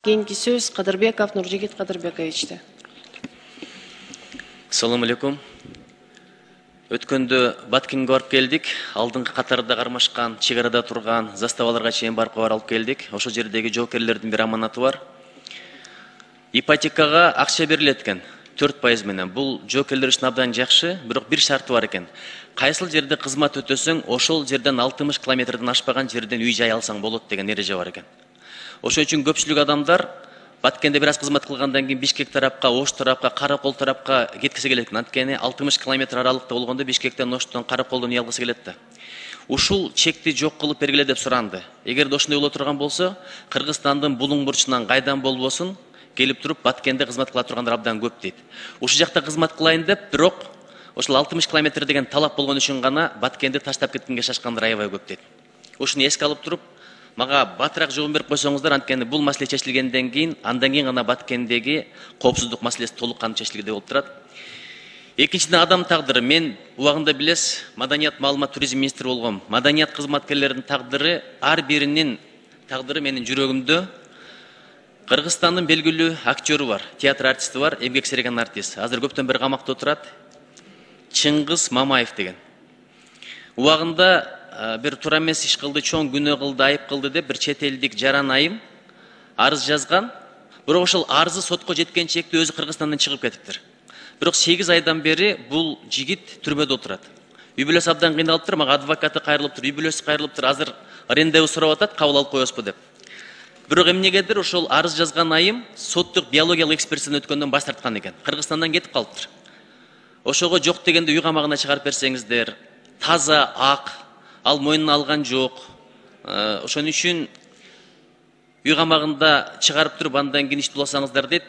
Кийинки сөз Кадырбеков Нуржигит Кадырбековичте. Assalamu alaikum. Өткөндө Баткенге барып келдик. Алдыңкы катарда кармашкан, чек арада турган заставаларга чейин барып алып келдик. Ошол жердеги жоокерлердин бир аманаты бар. Ипотекага акча берилет экен 4% менен. Бул жоокерлер үчүн абдан жакшы, бирок бир шарты бар экен. Кайсыл жерде кызмат өтөсөң, ошол жерден 60 километрден ашпаган жерден үй жай алсаң болот деген эреже бар экен. Ошон үчүн көпчүлүк адамдар Баткенде бир аз кызмат кылгандан кийин Бишкек тарапка, Ош тарапка, Каракол тарапка кеткиси келет экен. Анткени 60 километр аралыкта болгондо Бишкектен, Оштон, Караколдон үй алгысы келет да. Ушул чекти жок кылып бергиле деп суранды. Эгерде ошондой боло турган болсо, Кыргызстандын булуң бурчунан кайдан болбосун келип туруп Баткенде кызмат кыла тургандар абдан көп дейт. Ушул жакта кызмат кылайын деп, бирок ошол 60 километр деген талап болгон үчүн гана Баткенди таштап кеткенге шашкандар аябай көп дейт. Ушуну эске алып туруп, мага батыраак жооп берип койсоңуздар, анткени бул маселе чечилгенден кийин, андан кийин гана Баткендеги коопсуздук маселеси толук кандуу чечилгендей болуп турат. Экинчиден адам тагдыры. Мен убагында билес, маданият, маалымат, туризм министри болгом. Маданият кызматкерлеринин тагдыры, ар биринин тагдыры менин жүрөгүмдө. Кыргызстандын белгилүү актёру бар, театр артисти бар, эмгек сиреген артист. Азыр көптөн бери камакта отурат. Чыңгыз Мамаев деген. Убагында bir туура эмес иш кылды, чоң күнөө кылды, айып кылды деп бир чет элдик Жаран Айым арыз жазган. Бирок ошол арызы сотко жеткен чекте өзү Кыргызстандан чыгып кетиптир. Бирок 8 айдан бери бул жигит түрмөдө отурат. Үй бүлөсү абдан кыйналыптыр, мага адвокаты кайрылыптыр, үй бүлөсү кайрылыптыр, азыр арендеби сурап атат, кабыл алып коебузбу деп. Бирок эмнегедир ошол арыз жазган Айым соттук биологиялык экспертизадан өткөндөн баш тарткан экен. Кыргызстандан кетип калыптыр. Ошого жок дегенде үй камагына чыгарып берсеңиздер, таза, ак, ал мойнуна алган жок. Ошон үчүн үй камагында чыгарып туруп андан кийин ишти буласаңыздар дейт.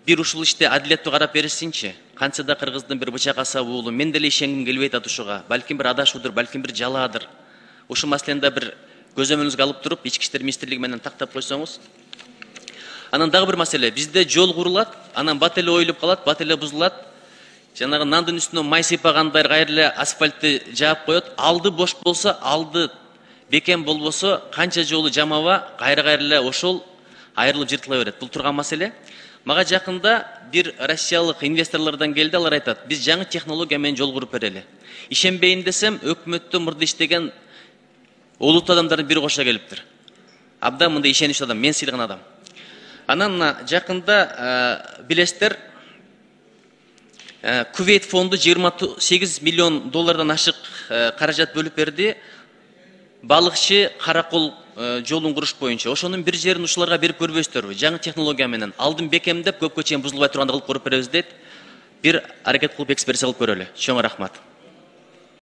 Бир ушул иште адилеттүү карап беришсинчи. Канча да кыргыздын бир бычак асабы уулу, мен деле ишенгим келбейт атышууга. Балким бир адашуудур, балким бир жалаадыр. Ушул маселени бир көзөмөлүңүзгө алып туруп, Ички иштер министрлиги менен тактап койсоңуз. Анан дагы бир маселе, бизде жол курулат, анан бат эле оюлуп калат, бат эле бузулат. Жанагы нандын үстүнө май сыйпагандай кайра асфальтты жаап коет. Алды бош болсо, алды бекем болбосо, канча жолу жамаба, кайра ошол айрылып жыртыла берет. Бул турган маселе. Мага жакында бир россиялык инвесторлордон келди, алар айтат: "Биз жаңы технология менен жол куруп берели." Ишенбейин десем, өкмөттө мурда иштеген олуттуу адамдардын бири кошо келиптир. Абдан мындай ишеничтүү адам, мен сыйлаган адам. Анан жакында билесиздер, Кувейт фонду 28 миллион доллардан ашык каражат бөлүп берди. Балыкчы Каракол жолун куруш боюнча. Ошонун бир жерин ушуларга берип көрбөйсүздөрбү? Жаңы технология менен алдын бекемдеп, көпкө чейин бузулбай тургандай кылып көрүп беребиз дейт. Бир аракет кылып экспертиза кылып көрөлү. Чоң рахмат.